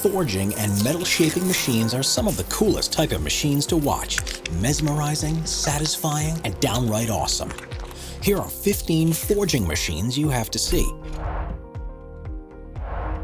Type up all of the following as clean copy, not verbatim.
Forging and metal shaping machines are some of the coolest type of machines to watch. Mesmerizing, satisfying, and downright awesome. Here are 15 forging machines you have to see.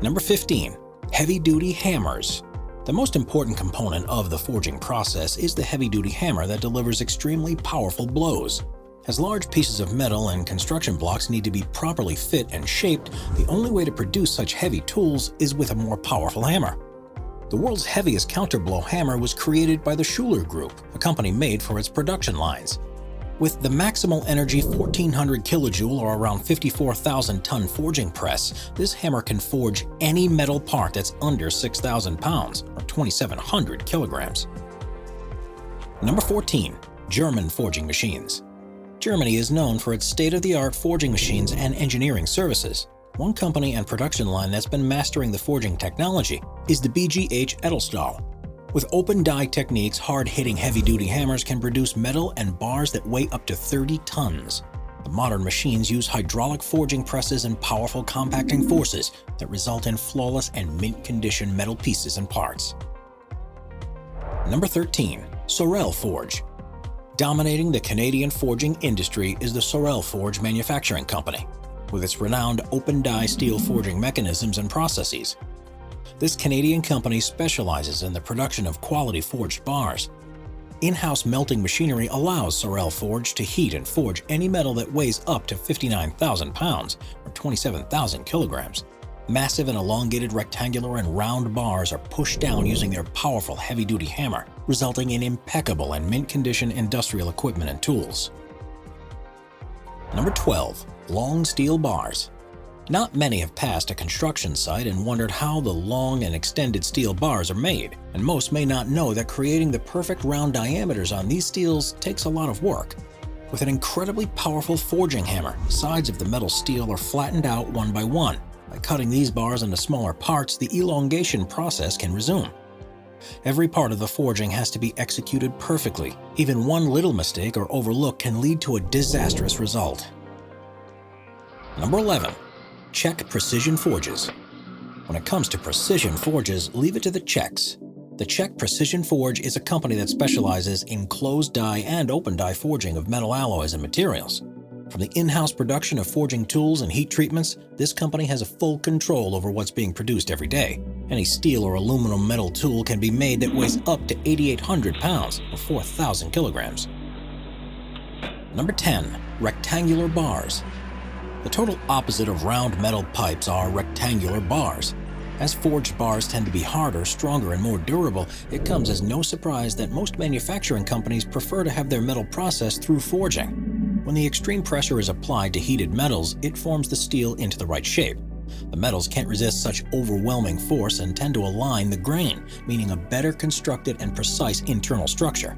Number 15. Heavy-duty hammers. The most important component of the forging process is the heavy-duty hammer that delivers extremely powerful blows. As large pieces of metal and construction blocks need to be properly fit and shaped, the only way to produce such heavy tools is with a more powerful hammer. The world's heaviest counterblow hammer was created by the Schuler Group, a company made for its production lines. With the maximal energy 1400 kilojoule or around 54,000-ton forging press, this hammer can forge any metal part that's under 6,000 pounds or 2,700 kilograms. Number 14. German forging machines. Germany is known for its state-of-the-art forging machines and engineering services. One company and production line that's been mastering the forging technology is the BGH Edelstahl. With open die techniques, hard-hitting heavy-duty hammers can produce metal and bars that weigh up to 30 tons. The modern machines use hydraulic forging presses and powerful compacting forces that result in flawless and mint-condition metal pieces and parts. Number 13. Sorel Forge. Dominating the Canadian forging industry is the Sorel Forge Manufacturing Company, with its renowned open-die steel forging mechanisms and processes. This Canadian company specializes in the production of quality forged bars. In-house melting machinery allows Sorel Forge to heat and forge any metal that weighs up to 59,000 pounds or 27,000 kilograms. Massive and elongated rectangular and round bars are pushed down using their powerful heavy-duty hammer, resulting in impeccable and mint-condition industrial equipment and tools. Number 12. Long steel bars. Not many have passed a construction site and wondered how the long and extended steel bars are made, and most may not know that creating the perfect round diameters on these steels takes a lot of work. With an incredibly powerful forging hammer, sides of the metal steel are flattened out one by one. By cutting these bars into smaller parts, the elongation process can resume. Every part of the forging has to be executed perfectly. Even one little mistake or overlook can lead to a disastrous result. Number 11. Czech Precision Forges. When it comes to precision forges, leave it to the Czechs. The Czech Precision Forge is a company that specializes in closed die and open die forging of metal alloys and materials. From the in-house production of forging tools and heat treatments, this company has a full control over what's being produced every day. Any steel or aluminum metal tool can be made that weighs up to 8,800 pounds or 4,000 kilograms. Number 10. Rectangular bars. The total opposite of round metal pipes are rectangular bars. As forged bars tend to be harder, stronger, and more durable, it comes as no surprise that most manufacturing companies prefer to have their metal processed through forging. When the extreme pressure is applied to heated metals, it forms the steel into the right shape. The metals can't resist such overwhelming force and tend to align the grain, meaning a better constructed and precise internal structure.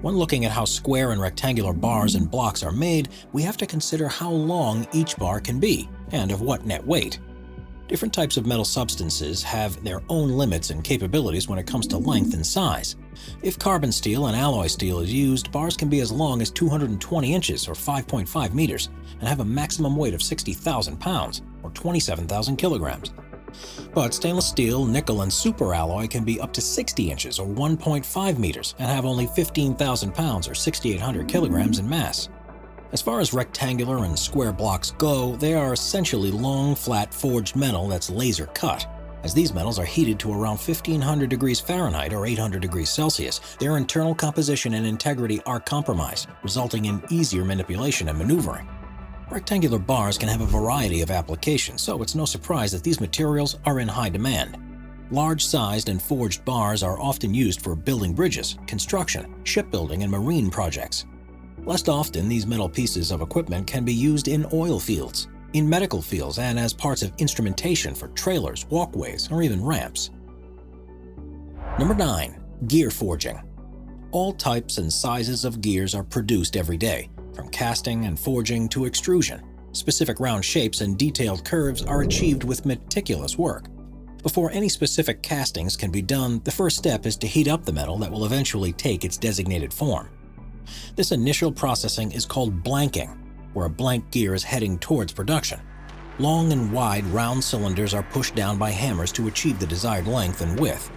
When looking at how square and rectangular bars and blocks are made, we have to consider how long each bar can be, and of what net weight. Different types of metal substances have their own limits and capabilities when it comes to length and size. If carbon steel and alloy steel is used, bars can be as long as 220 inches or 5.5 meters and have a maximum weight of 60,000 pounds or 27,000 kilograms. But stainless steel, nickel, and superalloy can be up to 60 inches or 1.5 meters and have only 15,000 pounds or 6,800 kilograms in mass. As far as rectangular and square blocks go, they are essentially long, flat, forged metal that's laser cut. As these metals are heated to around 1,500 degrees Fahrenheit or 800 degrees Celsius, their internal composition and integrity are compromised, resulting in easier manipulation and maneuvering. Rectangular bars can have a variety of applications, so it's no surprise that these materials are in high demand. Large-sized and forged bars are often used for building bridges, construction, shipbuilding, and marine projects. Less often, these metal pieces of equipment can be used in oil fields, in medical fields, and as parts of instrumentation for trailers, walkways, or even ramps. Number 9. Gear forging. All types and sizes of gears are produced every day, from casting and forging to extrusion. Specific round shapes and detailed curves are achieved with meticulous work. Before any specific castings can be done, the first step is to heat up the metal that will eventually take its designated form. This initial processing is called blanking, where a blank gear is heading towards production. Long and wide round cylinders are pushed down by hammers to achieve the desired length and width.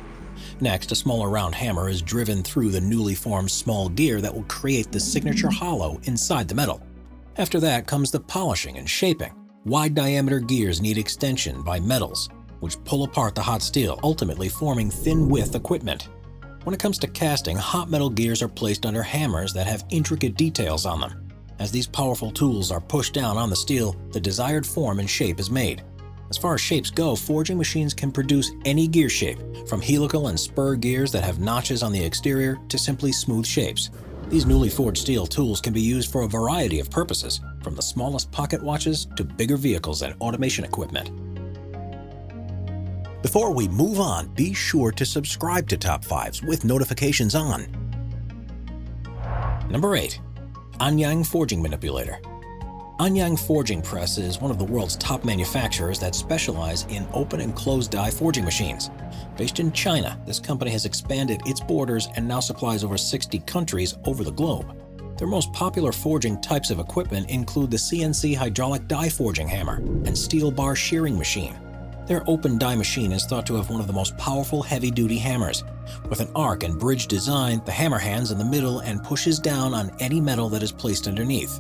Next, a smaller round hammer is driven through the newly formed small gear that will create the signature hollow inside the metal. After that comes the polishing and shaping. Wide diameter gears need extension by metals, which pull apart the hot steel, ultimately forming thin width equipment. When it comes to casting, hot metal gears are placed under hammers that have intricate details on them. As these powerful tools are pushed down on the steel, the desired form and shape is made. As far as shapes go, forging machines can produce any gear shape, from helical and spur gears that have notches on the exterior to simply smooth shapes. These newly forged steel tools can be used for a variety of purposes, from the smallest pocket watches to bigger vehicles and automation equipment. Before we move on, be sure to subscribe to Top 5s with notifications on. Number 8. Anyang Forging Manipulator. Anyang Forging Press is one of the world's top manufacturers that specialize in open and closed die forging machines. Based in China, this company has expanded its borders and now supplies over 60 countries over the globe. Their most popular forging types of equipment include the CNC hydraulic die forging hammer and steel bar shearing machine. Their open die machine is thought to have one of the most powerful heavy-duty hammers. With an arc and bridge design, the hammer hands in the middle and pushes down on any metal that is placed underneath.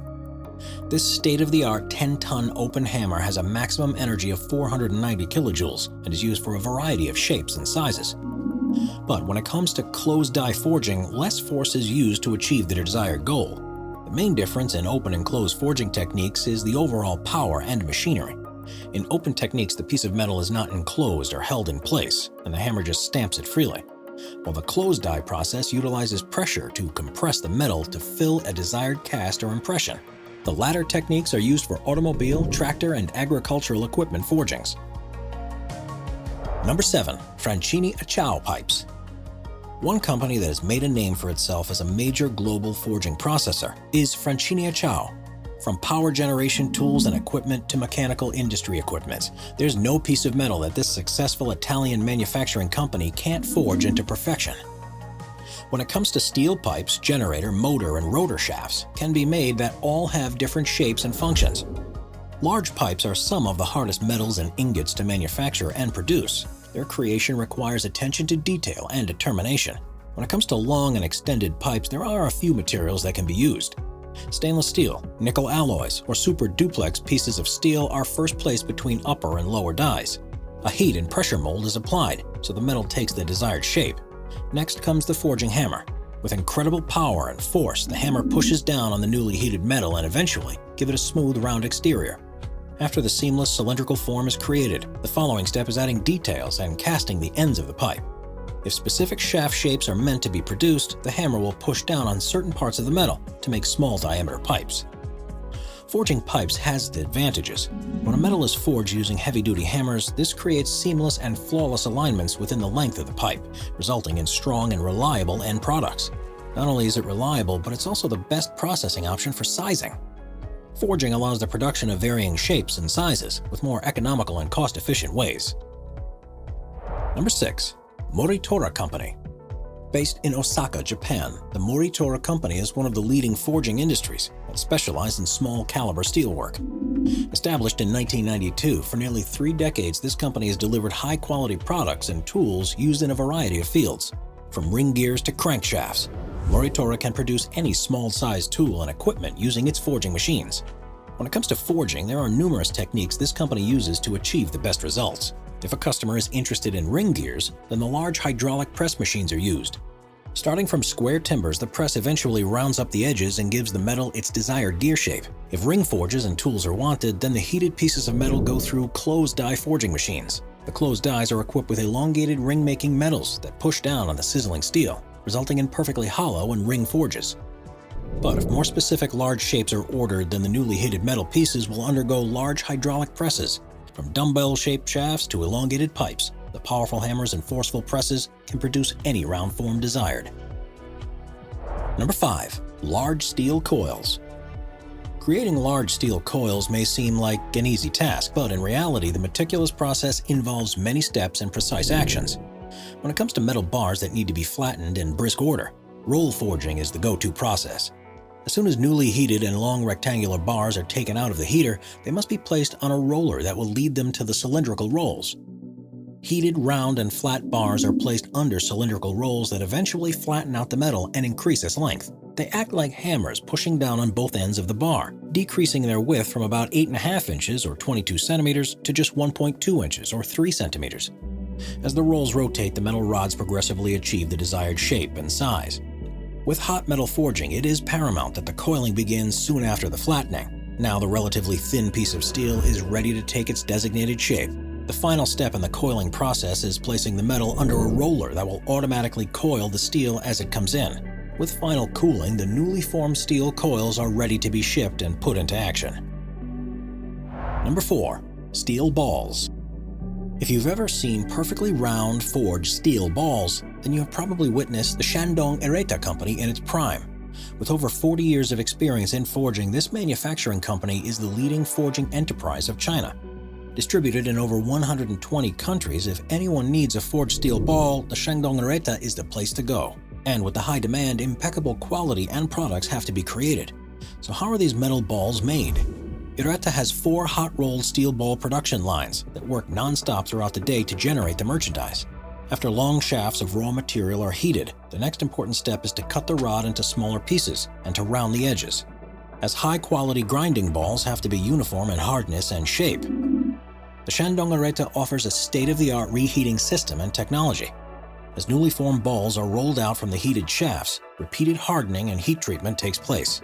This state-of-the-art 10-ton open hammer has a maximum energy of 490 kilojoules and is used for a variety of shapes and sizes. But when it comes to closed die forging, less force is used to achieve the desired goal. The main difference in open and closed forging techniques is the overall power and machinery. In open techniques, the piece of metal is not enclosed or held in place, and the hammer just stamps it freely, while the closed die process utilizes pressure to compress the metal to fill a desired cast or impression. The latter techniques are used for automobile, tractor, and agricultural equipment forgings. Number 7. Franchini Chow pipes. One company that has made a name for itself as a major global forging processor is Franchini Chow. From power generation tools and equipment to mechanical industry equipment, there's no piece of metal that this successful Italian manufacturing company can't forge into perfection. When it comes to steel pipes, generator, motor, and rotor shafts can be made that all have different shapes and functions. Large pipes are some of the hardest metals and ingots to manufacture and produce. Their creation requires attention to detail and determination. When it comes to long and extended pipes, there are a few materials that can be used. Stainless steel, nickel alloys, or super duplex pieces of steel are first placed between upper and lower dies. A heat and pressure mold is applied, so the metal takes the desired shape. Next comes the forging hammer. With incredible power and force, the hammer pushes down on the newly heated metal and eventually give it a smooth, round exterior. After the seamless cylindrical form is created, the following step is adding details and casting the ends of the pipe. If specific shaft shapes are meant to be produced, the hammer will push down on certain parts of the metal to make small diameter pipes. Forging pipes has its advantages. When a metal is forged using heavy-duty hammers, this creates seamless and flawless alignments within the length of the pipe, resulting in strong and reliable end products. Not only is it reliable, but it's also the best processing option for sizing. Forging allows the production of varying shapes and sizes with more economical and cost-efficient ways. Number 6. Morito Company. Based in Osaka, Japan, the Morito Company is one of the leading forging industries that specialize in small caliber steelwork. Established in 1992, for nearly 3 decades, this company has delivered high-quality products and tools used in a variety of fields. From ring gears to crankshafts, Morito can produce any small-sized tool and equipment using its forging machines. When it comes to forging, there are numerous techniques this company uses to achieve the best results. If a customer is interested in ring gears, then the large hydraulic press machines are used. Starting from square timbers, the press eventually rounds up the edges and gives the metal its desired gear shape. If ring forges and tools are wanted, then the heated pieces of metal go through closed die forging machines. The closed dies are equipped with elongated ring-making metals that push down on the sizzling steel, resulting in perfectly hollow and ring forges. But if more specific large shapes are ordered, then the newly heated metal pieces will undergo large hydraulic presses. From dumbbell-shaped shafts to elongated pipes, the powerful hammers and forceful presses can produce any round form desired. Number 5. Large steel coils. Creating large steel coils may seem like an easy task, but in reality, the meticulous process involves many steps and precise actions. When it comes to metal bars that need to be flattened in brisk order, roll forging is the go-to process. As soon as newly heated and long rectangular bars are taken out of the heater, they must be placed on a roller that will lead them to the cylindrical rolls. Heated, round, and flat bars are placed under cylindrical rolls that eventually flatten out the metal and increase its length. They act like hammers pushing down on both ends of the bar, decreasing their width from about 8.5 inches or 22 centimeters to just 1.2 inches or 3 centimeters. As the rolls rotate, the metal rods progressively achieve the desired shape and size. With hot metal forging, it is paramount that the coiling begins soon after the flattening. Now the relatively thin piece of steel is ready to take its designated shape. The final step in the coiling process is placing the metal under a roller that will automatically coil the steel as it comes in. With final cooling, the newly formed steel coils are ready to be shipped and put into action. Number 4. Steel balls. If you've ever seen perfectly round, forged steel balls, then you have probably witnessed the Shandong Ereta company in its prime. With over 40 years of experience in forging, this manufacturing company is the leading forging enterprise of China. Distributed in over 120 countries, if anyone needs a forged steel ball, the Shandong Ereta is the place to go. And with the high demand, impeccable quality and products have to be created. So how are these metal balls made? Ereta has 4 hot-rolled steel ball production lines that work non-stop throughout the day to generate the merchandise. After long shafts of raw material are heated, the next important step is to cut the rod into smaller pieces and to round the edges, as high-quality grinding balls have to be uniform in hardness and shape. The Shandong Ereta offers a state-of-the-art reheating system and technology. As newly formed balls are rolled out from the heated shafts, repeated hardening and heat treatment takes place.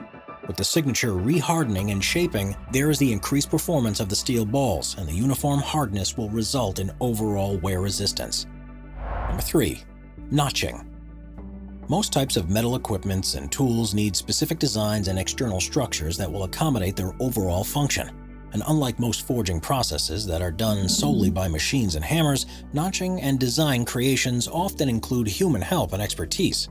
With the signature rehardening and shaping, there is the increased performance of the steel balls, and the uniform hardness will result in overall wear resistance. Number 3. Notching. Most types of metal equipments and tools need specific designs and external structures that will accommodate their overall function. And unlike most forging processes that are done solely by machines and hammers, notching and design creations often include human help and expertise.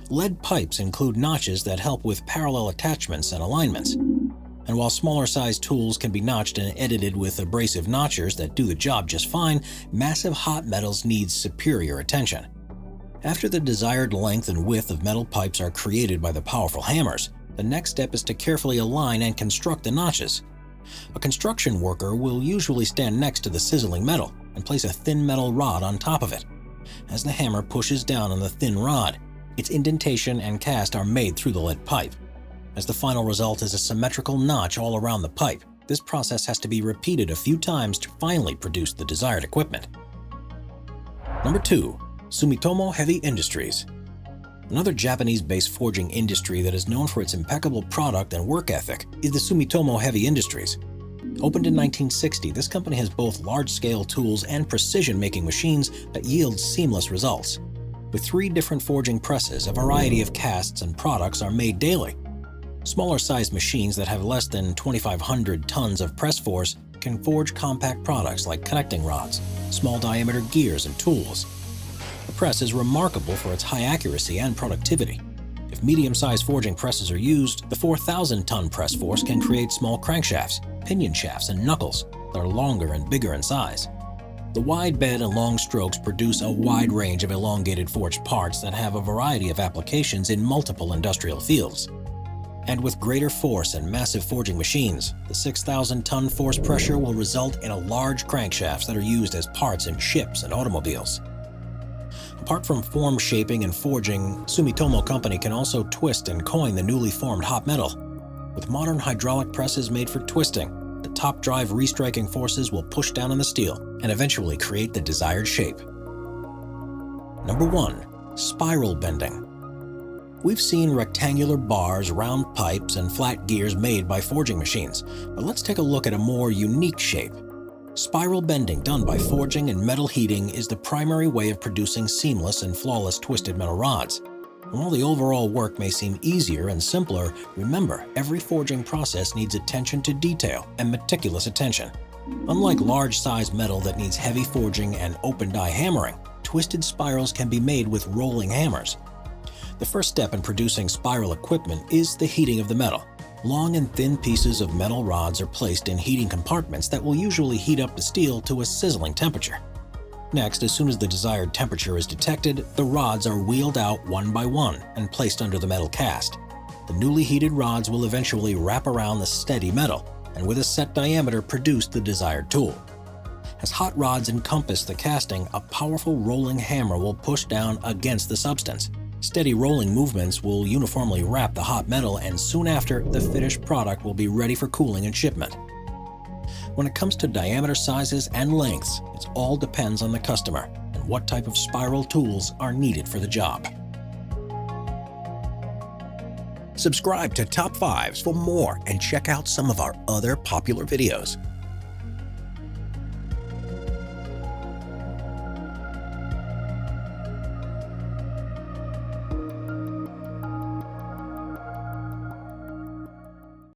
Lead pipes include notches that help with parallel attachments and alignments. And while smaller-sized tools can be notched and edited with abrasive notchers that do the job just fine, massive hot metals need superior attention. After the desired length and width of metal pipes are created by the powerful hammers, the next step is to carefully align and construct the notches. A construction worker will usually stand next to the sizzling metal and place a thin metal rod on top of it. As the hammer pushes down on the thin rod, its indentation and cast are made through the lead pipe. As the final result is a symmetrical notch all around the pipe, this process has to be repeated a few times to finally produce the desired equipment. Number 2. Sumitomo Heavy Industries. Another Japanese-based forging industry that is known for its impeccable product and work ethic is the Sumitomo Heavy Industries. Opened in 1960, this company has both large-scale tools and precision-making machines that yield seamless results. With 3 different forging presses, a variety of casts and products are made daily. Smaller-sized machines that have less than 2,500 tons of press force can forge compact products like connecting rods, small-diameter gears, and tools. The press is remarkable for its high accuracy and productivity. If medium-sized forging presses are used, the 4,000-ton press force can create small crankshafts, pinion shafts, and knuckles that are longer and bigger in size. The wide bed and long strokes produce a wide range of elongated forged parts that have a variety of applications in multiple industrial fields. And with greater force and massive forging machines, the 6,000-ton force pressure will result in large crankshafts that are used as parts in ships and automobiles. Apart from form shaping and forging, Sumitomo Company can also twist and coin the newly formed hot metal. With modern hydraulic presses made for twisting, the top drive restriking forces will push down on the steel and eventually create the desired shape. Number 1. Spiral bending. We've seen rectangular bars, round pipes, and flat gears made by forging machines, but let's take a look at a more unique shape. Spiral bending done by forging and metal heating is the primary way of producing seamless and flawless twisted metal rods. And while the overall work may seem easier and simpler, remember, every forging process needs attention to detail and meticulous attention. Unlike large-sized metal that needs heavy forging and open-die hammering, twisted spirals can be made with rolling hammers. The first step in producing spiral equipment is the heating of the metal. Long and thin pieces of metal rods are placed in heating compartments that will usually heat up the steel to a sizzling temperature. Next, as soon as the desired temperature is detected, the rods are wheeled out one by one and placed under the metal cast. The newly heated rods will eventually wrap around the steady metal, and with a set diameter produce the desired tool. As hot rods encompass the casting, a powerful rolling hammer will push down against the substance. Steady rolling movements will uniformly wrap the hot metal, and soon after, the finished product will be ready for cooling and shipment. When it comes to diameter sizes and lengths, it all depends on the customer and what type of spiral tools are needed for the job. Subscribe to Top 5s for more and check out some of our other popular videos.